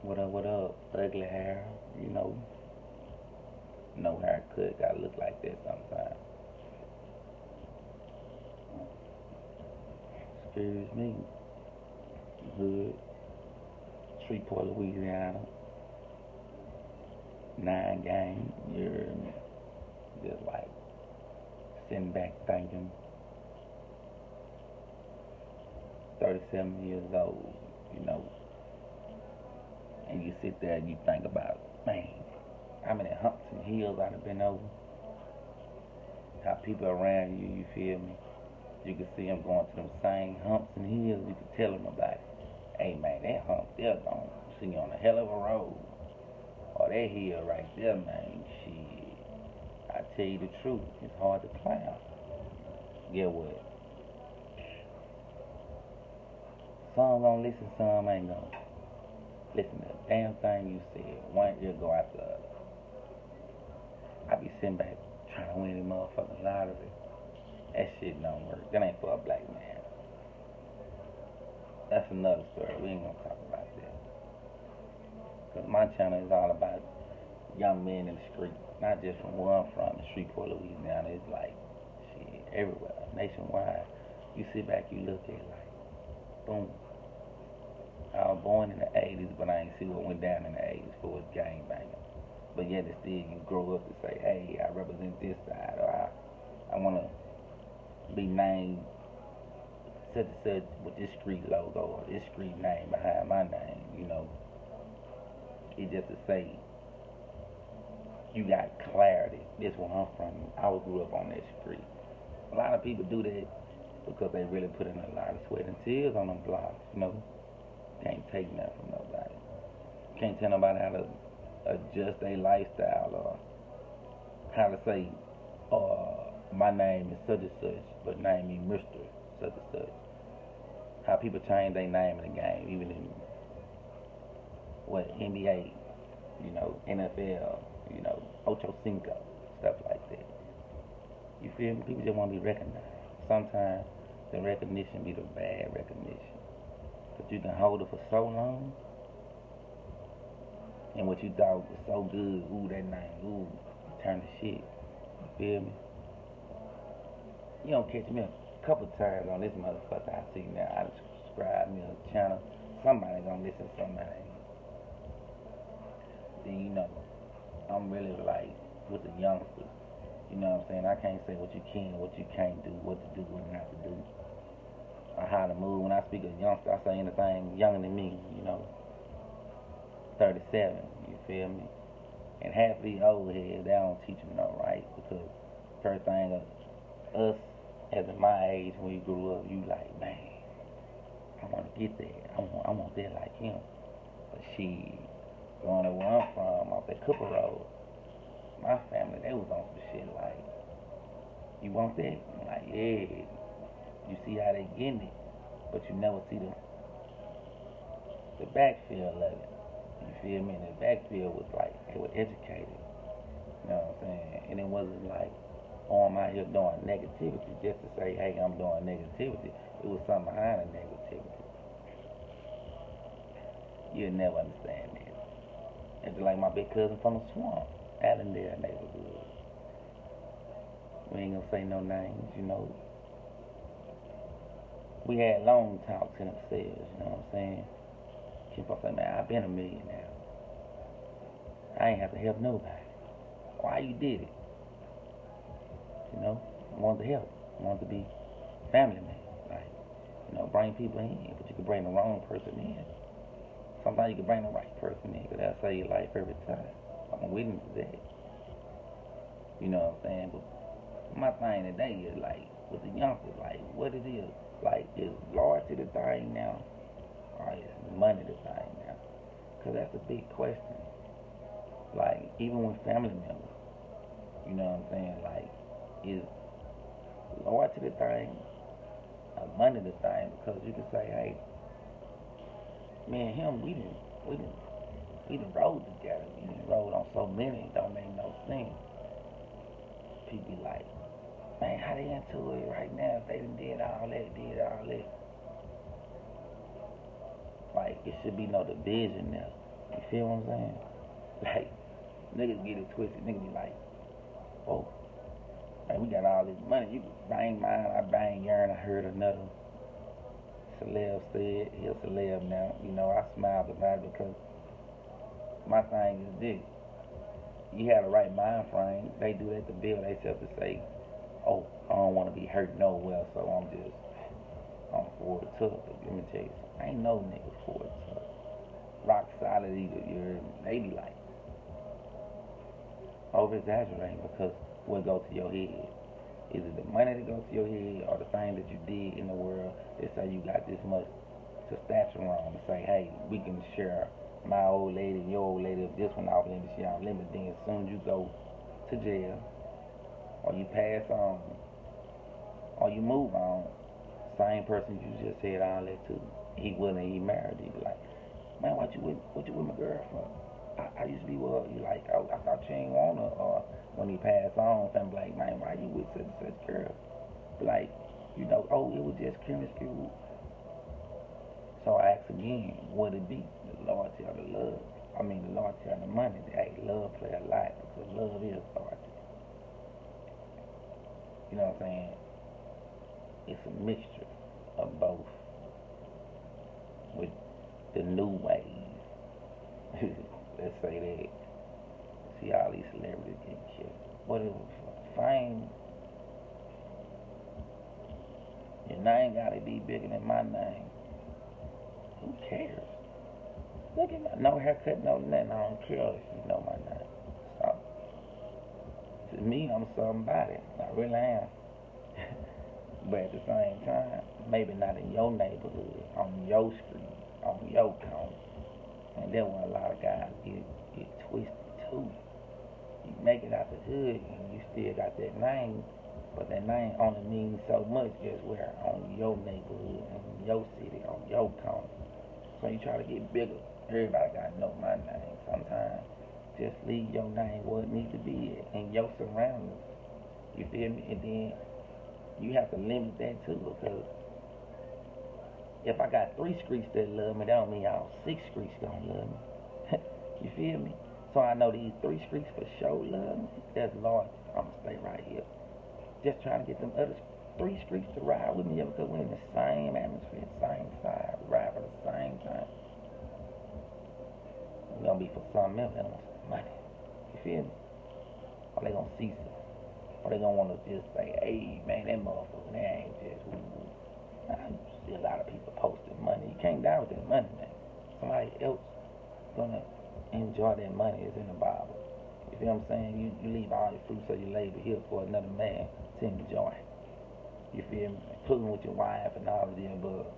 What up? Ugly hair, you know, no haircut, gotta look like that sometimes. Excuse me, hood, Shreveport, Louisiana, 9 game, you're just like sitting back thinking, 37 years old, you know, and you sit there and you think about, man, how many humps and hills I'd have been over, how people around you, you feel me? You can see them going to them same humps and hills. You can tell them about it. Hey man, that hump there gonna see you on a hell of a road. Or that hill right there, man. Shit. I tell you the truth, it's hard to climb. Get what? Some gonna listen, some ain't gonna listen to the damn thing you said. One ear go out the other. I be sitting back trying to win the motherfucking lottery. That shit don't work. That ain't for a black man. That's another story. We ain't gonna talk about that. Cause my channel is all about young men in the street. Not just from where I'm from, in Shreveport, Louisiana. It's like, shit, everywhere, nationwide. You sit back, you look at it like, boom. I was born in the 80s, but I ain't see what went down in the 80s for was gang banging. But yet, still, you grow up to say, hey, I represent this side, or I want to be named such and such with this street logo or this street name behind my name, you know. It's just to say you got clarity. This where I'm from. I grew up on that street. A lot of people do that because they really put in a lot of sweat and tears on them blocks, you know. Can't take nothing from nobody. Can't tell nobody how to adjust their lifestyle or how to say, my name is such and such, but name me Mr. such and such. How people change their name in the game, even in what NBA, you know, NFL, you know, Ocho Cinco, stuff like that. You feel me? People just want to be recognized. Sometimes the recognition be the bad recognition. But you can hold it for so long, and what you thought was so good, ooh, that name, ooh, turn to shit. You feel me? You don't catch me a couple times on this motherfucker. I see now. I subscribe me a channel. Somebody gonna listen to somebody. Then you know, I'm really like with the youngsters. You know what I'm saying? I can't say what you can, what you can't do, what to do, what not to do, or how to move. When I speak of youngster, I say anything younger than me. You know, 37. You feel me? And half these old heads, they don't teach them no right because first thing us as in my age when you grew up, you like, man, I want to get there. I want that like him. But she, going to where I'm from, off that Cooper Road, my family, they was on some shit like, you want that? I'm like, yeah. You see how they getting it, but you never see the backfield of it. You feel me? And the backfield was like, they were educated. You know what I'm saying? And it wasn't like, oh, I'm out here doing negativity just to say, hey, I'm doing negativity. It was something behind the negativity. You'll never understand that. It's like my big cousin from the swamp, Allendale neighborhood. We ain't gonna say no names, you know. We had long talks in themselves, you know what I'm saying? Keep on saying, man, I've been a millionaire. I ain't have to help nobody. Why you did it? You know, I wanted to help. I wanted to be family man. Like, you know, bring people in, but you can bring the wrong person in. Sometimes you can bring the right person in, because that'll save your life every time. I'm a witness to that. You know what I'm saying? But my thing today is like, with the youngsters, like, what it is. Like, is loyalty the thing now? Or is money the thing now? Because that's a big question. Like, even with family members, you know what I'm saying? Like, is loyalty the thing or money the thing? Because you can say, hey, me and him, we done rode together. We done rode on so many, it don't make no sense. People be like, man, how they into it right now? If they done did all that. Like, it should be no division there. You feel what I'm saying? Like, niggas get it twisted. Niggas be like, oh, man, we got all this money. You bang mine, I bang yours. I heard another celeb said, he a celeb now. You know, I smiled about it because my thing is this. You have the right mind frame. They do that to build themselves to say, oh, I don't want to be hurt nowhere, so I'm for the tough. But let me tell you something. Ain't no nigga for the tough. Rock solid either. They be like, over exaggerating because what goes to your head? Is it the money that goes to your head or the thing that you did in the world that say you got this much testosterone to say, hey, we can share my old lady and your old lady, if this one off limits, she off limits, then as soon as you go to jail or you pass on or you move on, same person you just said all that to, he willing, he married, he be like, man, what you with my girl for? I used to be with her. You like, oh, I thought you ain't want her. Or when he passed on, I'm like, man, why you with such and such girl? Like, you know, oh, it was just chemistry. So I ask again, would it be the loyalty or the love? I mean, the loyalty or the money. Hey, love play a lot because love is loyalty. You know what I'm saying? It's a mixture of both with the new ways. Let's say that. See all these celebrities getting killed. What it was for fame. Your name gotta be bigger than my name. Who cares? Look at my no haircut, no nothing. I don't care if you know my name. So, to me, I'm somebody. I really am. But at the same time, maybe not in your neighborhood, on your street, on your corner. And that's where a lot of guys get twisted too. You make it out the hood and you still got that name, but that name only means so much just where on your neighborhood, in your city, on your corner. So you try to get bigger. Everybody gotta know my name. Sometimes just leave your name where it needs to be in your surroundings. You feel me? And then you have to limit that too because if I got 3 streets that love me, that don't mean all 6 streets gonna love me. You feel me? So I know these 3 streets for sure love me. That's Lord. I'ma stay right here. Just trying to get them other 3 streets to ride with me because we're in the same atmosphere, same side, we ride for the same time. We're gonna be for something else. They want some money. You feel me? Or they gonna see some. Or they gonna wanna just say, hey man, that motherfucker, that ain't just woo. I see a lot of people posting money. You can't die with that money, man. Somebody else gonna enjoy that money is in the Bible. You feel what I'm saying? You leave all your fruits of your labor here for another man to enjoy. You feel me? Including with your wife and all of the above.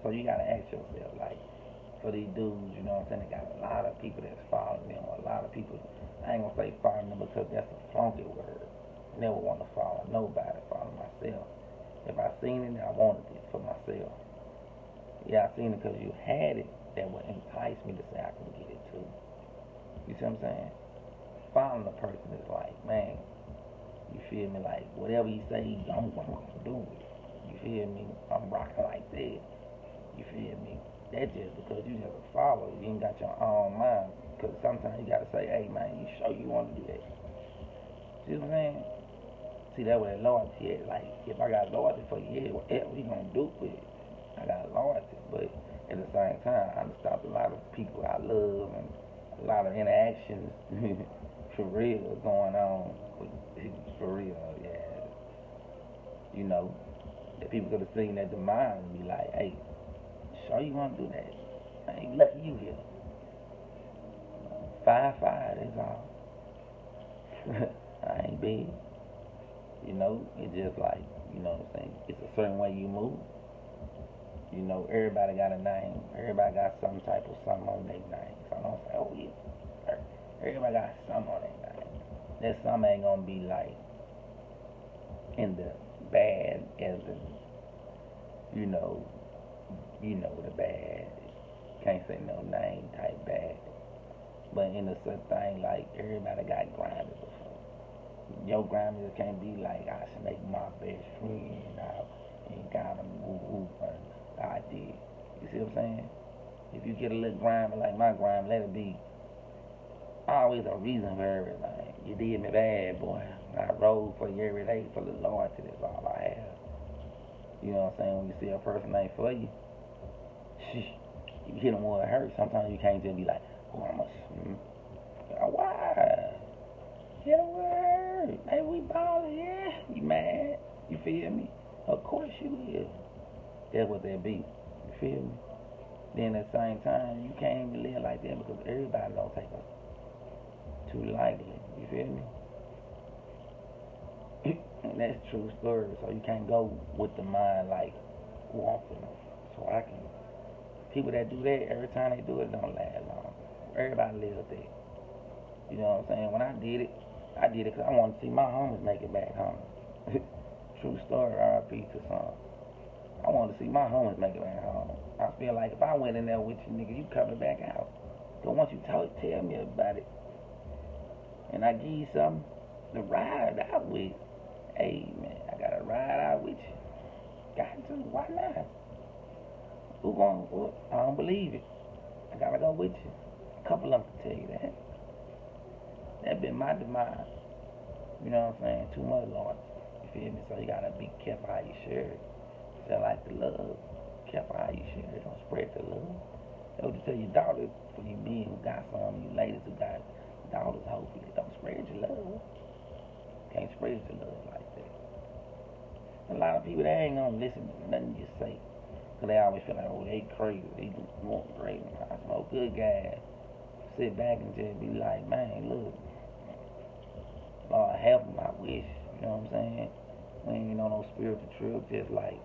So you gotta ask yourself, like, for these dudes, you know what I'm saying? They got a lot of people that's following them. A lot of people, I ain't gonna say following them because that's a funky word. Never want to follow nobody, follow myself. If I seen it, I wanted it for myself. Yeah, I seen it because you had it. That would entice me to say I can get it too. You see what I'm saying? Following a person is like, man, you feel me? Like, whatever you say, I'm going to do it. You feel me? I'm rocking like that. You feel me? That's just because you just a follower. You ain't got your own mind. Because sometimes you got to say, hey, man, you sure you want to do that? See what I'm saying? See, that way loyalty is like, if I got loyalty for you, yeah, whatever you gonna do with it, I got loyalty. But at the same time, I done stopped a lot of people I love and a lot of interactions for real going on with for real, yeah. You know, that people could have seen that demise and be like, hey, sure you wanna do that? I ain't lucky you here. 5'5", that's all. I ain't big. You know, it's just like, you know what I'm saying? It's a certain way you move. You know, everybody got a name. Everybody got some type of something on their name. So I don't say, oh yeah. Everybody got something on their name. That something ain't gonna be like in the bad as in, you know the bad. Can't say no name type bad. But in a certain thing like everybody got grinded before. Your grandmother can't be like, I snake my best friend out and got him woo woo. I did. You see what I'm saying? If you get a little grimy like my grime, let it be. Always a reason for everything. You did me bad, boy. I rode for you every day for the Lord till that's all I have. You know what I'm saying? When you see a person ain't for you, you hit them where it hurts. Sometimes you can't just be like, oh, I must. Why? Hit them where it hurts. Hey, we ballin', yeah. You mad? You feel me? Of course you will. That's what that be. You feel me? Then at the same time, you can't even live like that because everybody don't take us too lightly. You feel me? And that's a true story. So you can't go with the mind like, who I'm finna. So I can. People that do that, every time they do it, don't last long. Everybody lives that. You know what I'm saying? When I did it because I wanted to see my homies make it back home. True story, RIP to some. I wanted to see my homies make it back home. I feel like if I went in there with you, nigga, you coming back out. But once you tell me about it, and I give you something to ride out with, hey, man, I gotta ride out with you. Got to, why not? Who gon' I don't believe it. I gotta go with you. A couple of them can tell you that. That been my demise. You know what I'm saying? Too much, Lord. You feel me? So you gotta be careful how you share it. Feel like the love. Careful how you share it. Don't spread the love. That's what you tell your daughters when you men who got some, you ladies who got daughters, hopefully. Don't spread your love. Can't spread your love like that. A lot of people, they ain't gonna listen to nothing you say. Cause they always feel like, oh, they crazy. They want crazy. I smoke good guys. Sit back and just be like, man, look. Lord help them, I wish. You know what I'm saying? We ain't on no spiritual trip. Just like,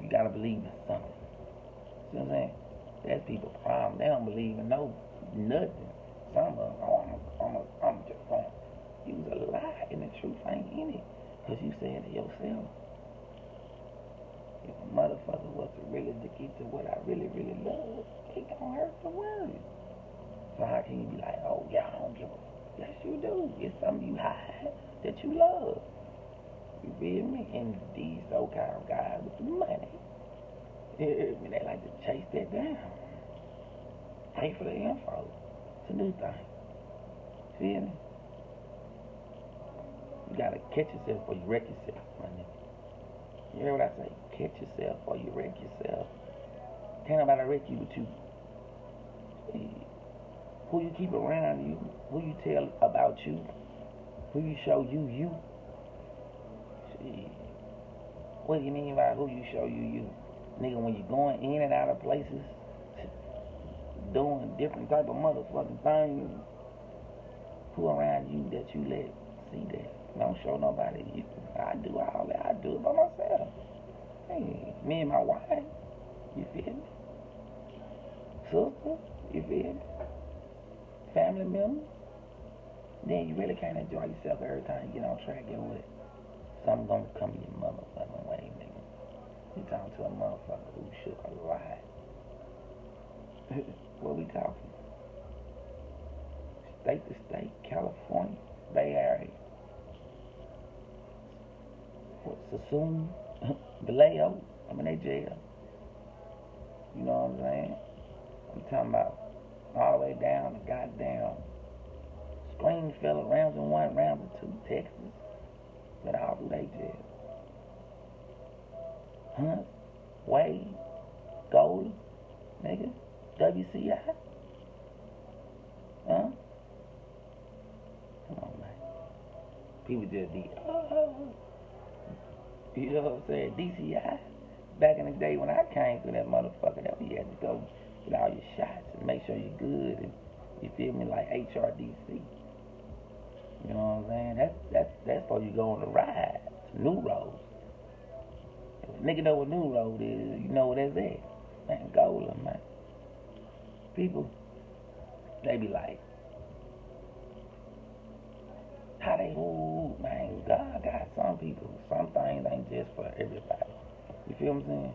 you gotta believe in something. See what I'm saying? That's people's problem. They don't believe in nothing. Some of them, I'm just going to use a lie, and the truth ain't in it. Because you said to yourself, if a motherfucker was to really to get to what I really, really love, it gonna hurt the word. So how can you be like, oh, yeah, I don't give a fuck? Yes, you do. It's something you hide that you love. You feel me? And these so-called guys with the money, they like to chase that down. Pay for the info. It's a new thing. Feel me? You gotta catch yourself before you wreck yourself, my nigga. You hear what I say? Catch yourself before you wreck yourself. Can't nobody wreck you but you. Who you keep around you, who you tell about you, who you show you. See, what do you mean by who you show you? Nigga, when you going in and out of places, doing different type of motherfucking things, who around you that you let see that? Don't show nobody. I do all that. I do it by myself. Hey, me and my wife, you feel me? Sister, you feel me? Family member. Then you really can't enjoy yourself every time you get on track. Get with it. Something gonna come your motherfucking way, nigga. You talking to a motherfucker who shook a lot. What we talking? State to state, California, Bay Area. What, Sassoon, Vallejo, I'm in that jail. You know what I'm saying? I'm talking about all the way down to goddamn Springfield, Ramsey 1, Ramsey 2, Texas. But all through they jail. Hunt, Wade, Goldie, nigga, WCI. Huh? Come on, man. People just be, oh. You know what I'm saying? DCI. Back in the day when I came through that motherfucker, that you had to go get all your shots and make sure you're good, and you feel me, like HRDC. You know what I'm saying? That's why you go on the ride to New Road. If a nigga know what New Road is, you know what that's at. Man, Gola, man. People, they be like, how they, ooh, man, God got some people. Some things ain't just for everybody. You feel what I'm saying?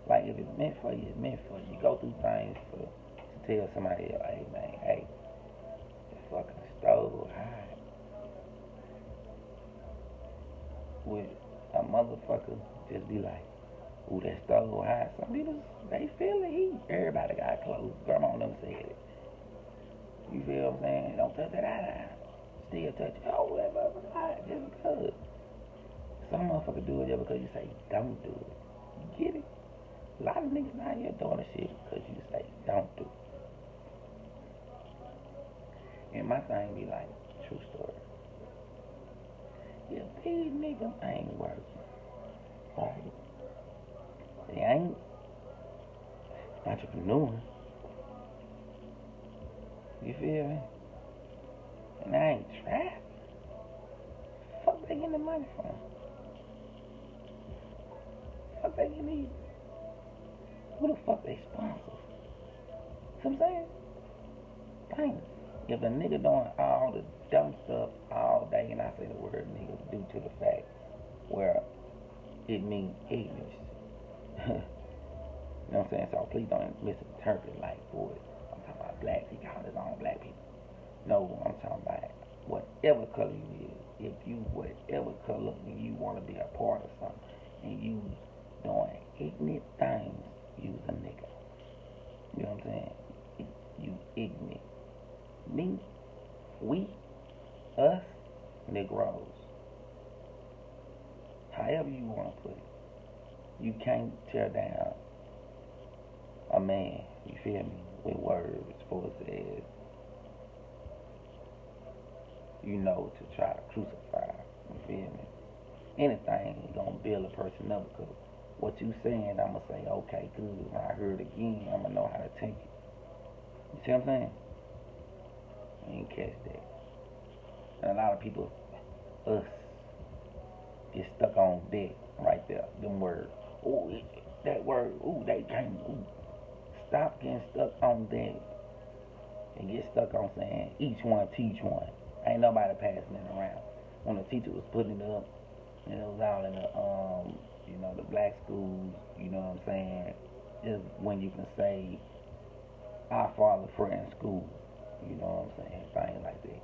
Like, if it's meant for you, it's meant for you. You go through things to tell somebody, hey, man, hey, the fucking stove hot. With a motherfucker just be like, Ooh, that stove hot. Some people, they feel the heat. Everybody got clothes. Grandma never said it. You feel what I'm saying? Don't touch that eye. Still touch it. Oh, that motherfucker hot just because. Some motherfucker do it just because you say don't do it. You get it? A lot of niggas out here doing the shit because you say don't do it. And my thing be like, true story. If these niggas ain't working, right? They ain't entrepreneur. You feel me? And I ain't trapped. Fuck they getting the money from? Fuck they getting these? Who the fuck they sponsor? See what I'm saying? Dang. If a nigga doing all the dumb stuff all day, and I say the word nigga due to the fact where it means ignorance. You know what I'm saying? So please don't misinterpret like, boy, I'm talking about blacks, he called his own black people. No, I'm talking about whatever color you is. If you, whatever color, and you want to be a part of something, and you doing ignorant things, you's a nigga. You know what I'm saying? You ignorant. Me, we, us, Negroes. However you want to put it. You can't tear down a man, you feel me, with words for it says, you know, to try to crucify, you feel me? Anything gonna build a person up because what you saying, I'ma say, okay, good. When I hear it again, I'ma know how to take it. You see what I'm saying? You ain't catch that. And a lot of people, us, get stuck on that right there, them words. Ooh, that word, ooh, they came, ooh. Stop getting stuck on that and get stuck on saying each one teach one. Ain't nobody passing it around. When the teacher was putting it up, and it was all in the, you know, the black schools, you know what I'm saying, is when you can say, our father prayer in school, you know what I'm saying, things like that.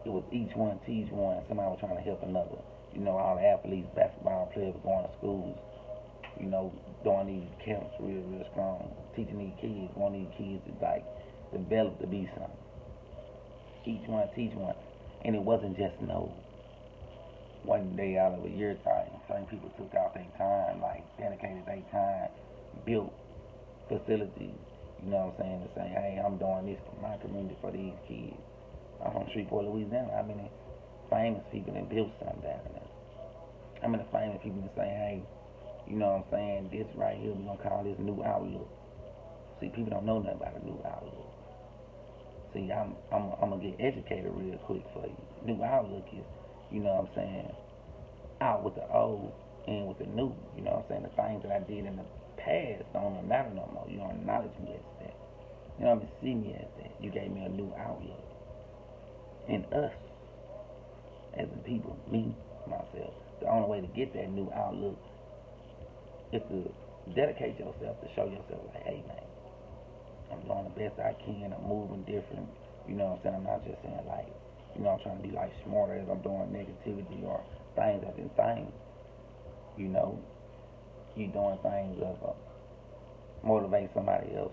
It was each one teach one. Somebody was trying to help another. You know, all the athletes, basketball players were going to schools, you know, doing these camps real strong, teaching these kids, wanting these kids to like develop to be something. Each one teach one. And it wasn't just no one day out of a year time. Certain people took out their time, like dedicated their time, built facilities, you know what I'm saying, to say, hey, I'm doing this for my community, for these kids. I'm from Shreveport, Louisiana. I mean, famous people that built something down there. I mean, the famous people that say, hey, you know what I'm saying, this right here, we're going to call this New Outlook. See, people don't know nothing about a New Outlook. See, I'm going to get educated real quick for you. New Outlook is, you know what I'm saying, out with the old and with the new. You know what I'm saying? The things that I did in the past don't matter no more. You don't acknowledge me as that. You don't even see me as that. You gave me a new outlook. And us, as the people, me, myself, the only way to get that new outlook is to dedicate yourself, to show yourself like, hey man, I'm doing the best I can, I'm moving different, you know what I'm saying, I'm not just saying like, you know, I'm trying to be like smarter as I'm doing negativity or things as in things, you know, you doing things of motivate somebody else.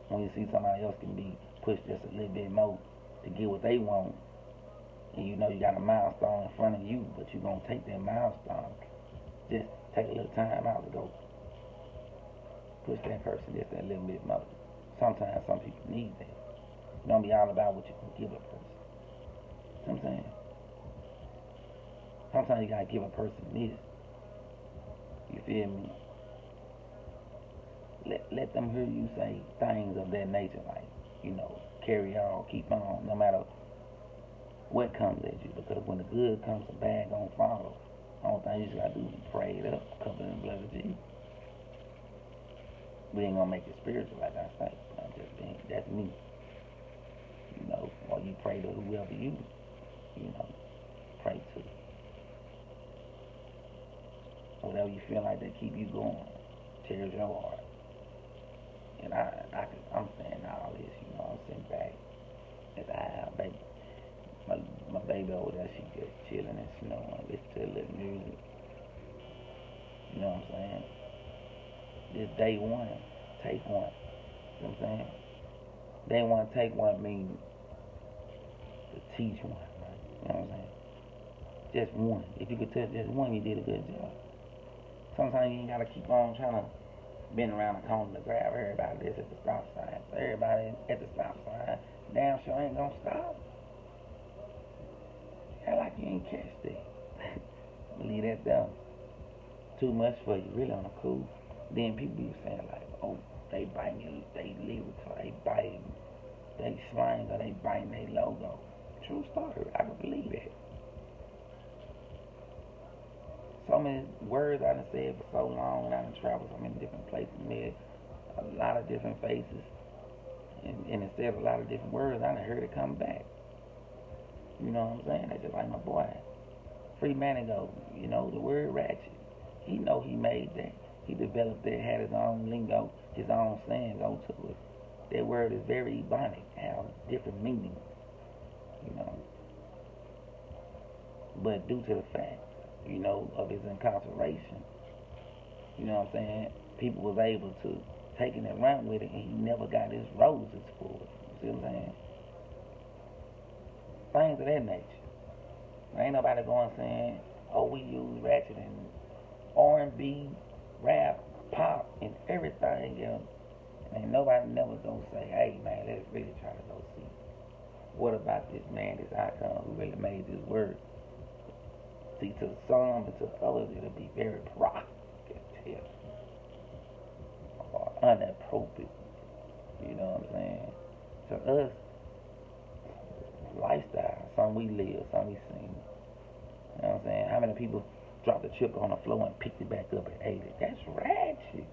When you see somebody else can be pushed just a little bit more to get what they want, and you know you got a milestone in front of you, but you're going to take that milestone, just take a little time out to go push that person just a little bit more. Sometimes some people need that. It don't be all about what you can give a person. You know what I'm saying? Sometimes you got to give a person this. You feel me? Let them hear you say things of that nature, like, you know, carry on, keep on, no matter what comes at you. Because when the good comes, the bad gonna follow. The only thing you just gotta do is pray it up, cover in the blood of Jesus. We ain't gonna make it spiritual, like I say. I'm just being, that's me. You know, or you pray to whoever you know, pray to. Whatever you feel like that keep you going, tears your heart. And I'm saying all this, you know, I'm sitting back as I have, baby. My baby over there, she just chilling and snowing, listen to a little music. You know what I'm saying? This day one, take one. You know what I'm saying? Day one, take one means to teach one, right? You know what I'm saying? Just one. If you could touch just one, you did a good job. Sometimes you ain't gotta keep on trying to bend around the corner to grab everybody that's at the stop sign. So everybody at the stop sign, damn sure ain't gonna stop. Act like you ain't catch that. Leave that down. Too much for you, really on the cool. Then people be saying like, oh, they biting you, they lyrical, they biting, they slang, or they biting their logo. True story, I can believe that. So many words I done said for so long, and I done traveled so many different places, made a lot of different faces, and instead of a lot of different words, I done heard it come back. You know what I'm saying? That's just like my boy, Free Manigo, you know, the word ratchet. He know he made that. He developed that, had his own lingo, his own sayings onto it. That word is very ebonic, has different meanings, you know. But due to the fact, you know, of his incarceration, you know what I'm saying, people was able to take it and run with it, and he never got his roses for it. You see what I'm saying? Things of that nature. Ain't nobody going saying, oh, we use ratchet and R&B, rap, pop, and everything else. And ain't nobody never gonna say, hey man, let's really try to go see what about this man, this icon who really made this word. See, to some and to others, it'll be very provocative or inappropriate. You know what I'm saying? To us, lifestyle, something we live, something we seen. You know what I'm saying? How many people dropped the chip on the floor and picked it back up and ate it? That's ratchet.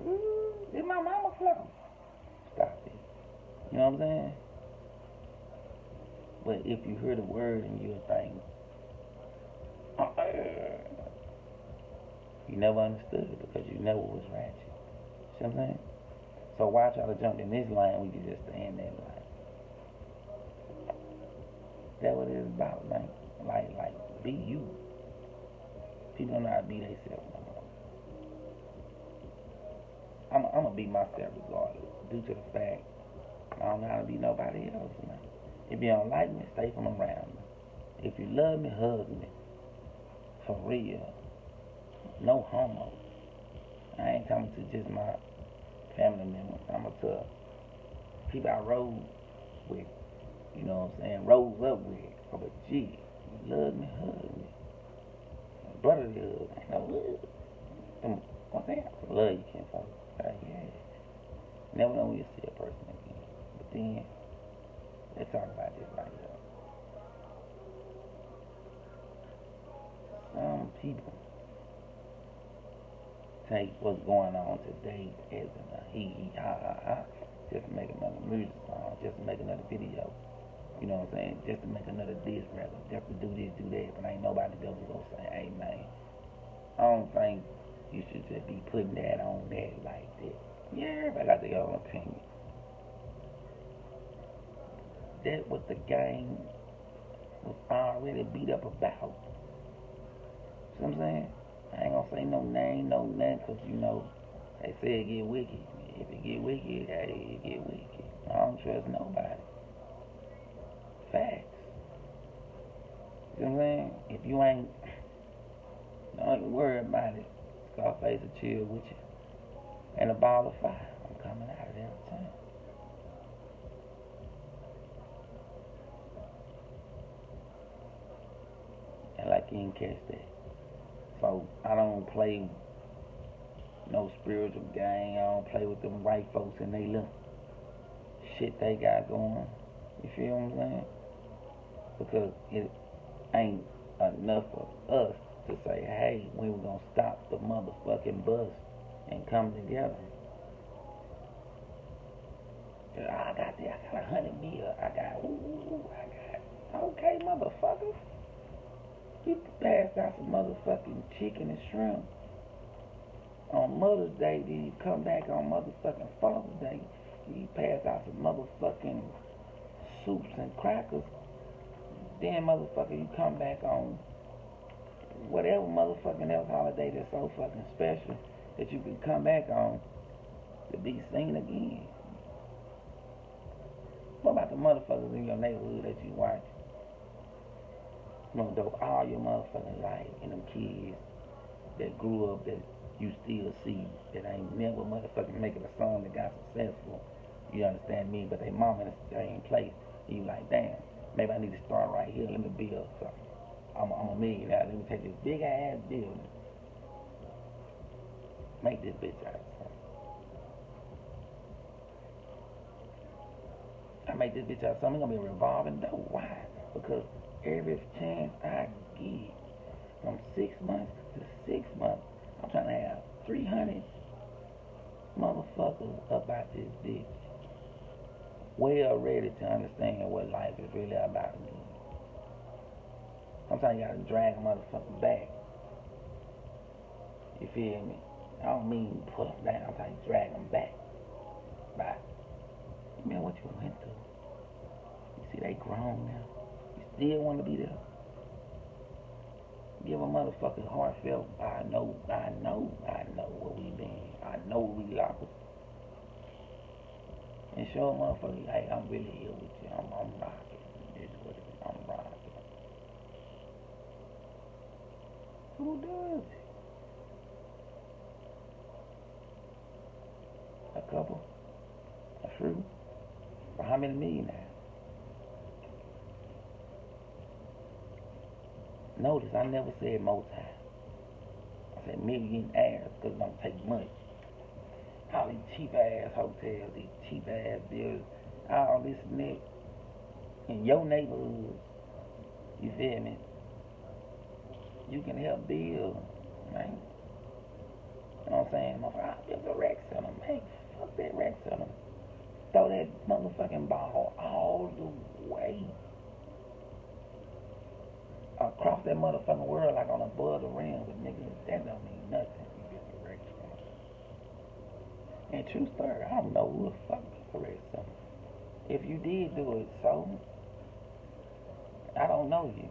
Ooh, it's my mama's floor. Stop it. You know what I'm saying? But if you hear the word and you'll think, you never understood it because you never was ratchet. See what I'm saying? So why try to jump in this line when you just stay in that line? That's what it's about, man. Like, be you. People don't know how to be themselves no more. I'm going to be myself regardless, due to the fact I don't know how to be nobody else, man. If you don't like me, stay from around me. If you love me, hug me. For real. No homo. I ain't talking to just my family members. I'm to people I roll with. You know what I'm saying? Rolls up with. From a G. You love me, hug me. Brother love. Ain't no love. One thing I love you can't fuck. Yeah. Never know when you see a person again. But then, let's talk about this right here. Some people take what's going on today as a he ha ha ha, just to make another music song, just to make another video. You know what I'm saying? Just to make another diss record, just to do this, do that. But ain't nobody ever gonna say, hey man, I don't think you should just be putting that on that like that. Yeah, everybody got their own opinion. That's what the game was already beat up about. See what I'm saying? I ain't gonna say no name, no nothing, cause you know, they say it get wicked. If it get wicked, hey, it get wicked. I don't trust nobody. Facts. You know what I'm saying? If you ain't, don't even worry about it. Scarface will chill with you. And a ball of fire. I'm coming out of there every time. And like you ain't catch that. So I don't play no spiritual game. I don't play with them white folks and they little shit they got going. You feel what I'm saying? Because it ain't enough of us to say, hey, when we gonna stop the motherfucking bus and come together. I got 100 mil. I got, okay, motherfucker. You passed out some motherfucking chicken and shrimp on Mother's Day, then you come back on motherfucking Father's Day, you pass out some motherfucking soups and crackers. Then, motherfucker, you come back on whatever motherfucking else holiday that's so fucking special that you can come back on to be seen again. What about the motherfuckers in your neighborhood that you watch? You know, though all your motherfucking life and them kids that grew up that you still see that ain't never motherfucking making a song that got successful. You understand me? But they mama in the same place. And you like, damn, maybe I need to start right here. Let me build something. I'm a millionaire. Let me take this big ass building. Make this bitch out of something. I make this bitch out of something. It's gonna be a revolving door. Why? Because every chance I get, from 6 months to 6 months, I'm trying to have 300 motherfuckers about this bitch. Well ready to understand what life is really about again. Sometimes you gotta drag a motherfucker back. You feel me? I don't mean put them down. I'm trying to drag them back. Bye. You know what you went through. You see they grown now. You still want to be there. Give a motherfucker heartfelt, I know where we been. I know where we lost. And show a motherfucker, hey, I'm really here with you. I'm rocking. This is what it is. I'm rocking. Who does it? A couple? A few? For how many millionaires? Notice I never said multi. I said millionaires because it don't take much. All these cheap ass hotels, these cheap ass bills, all this and that in your neighborhood. You feel me? You can help build, right? You know what I'm saying? I built a rec center. Hey, fuck that rec center. Throw that motherfucking ball all the way across that motherfucking world like on above the rim. But nigga, that don't mean nothing. You built a rec center. And true story, I don't know who the fuck built a rec center. If you did do it, so I don't know you.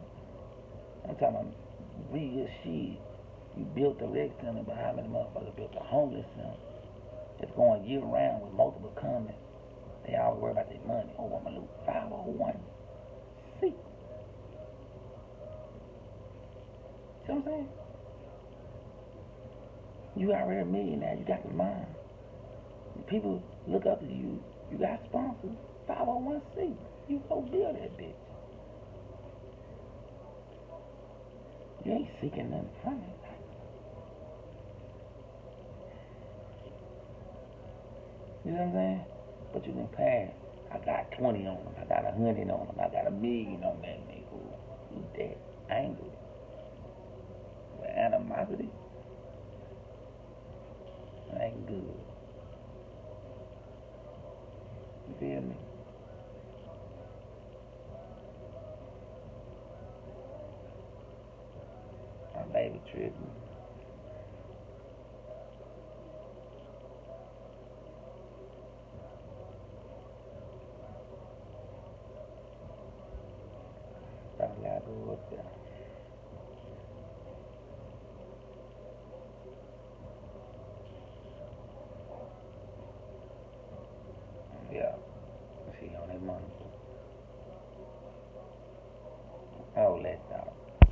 I'm talking about real shit. You built a rec center, but how many motherfuckers built a homeless center? It's going year round with multiple comments. They always worry about their money. Oh, I'm gonna lose 501. See? See what I'm saying? You already a millionaire. You got the mind. People look up to you. You got sponsors. 501c. You go build that bitch. You ain't seeking nothing from it. You know what I'm saying? But you can pass. I got 20 on them. I got 100 on them. I got 1 million on that nigga. Who's that? Angry. With animosity. That ain't good. You feel me? My baby tripping.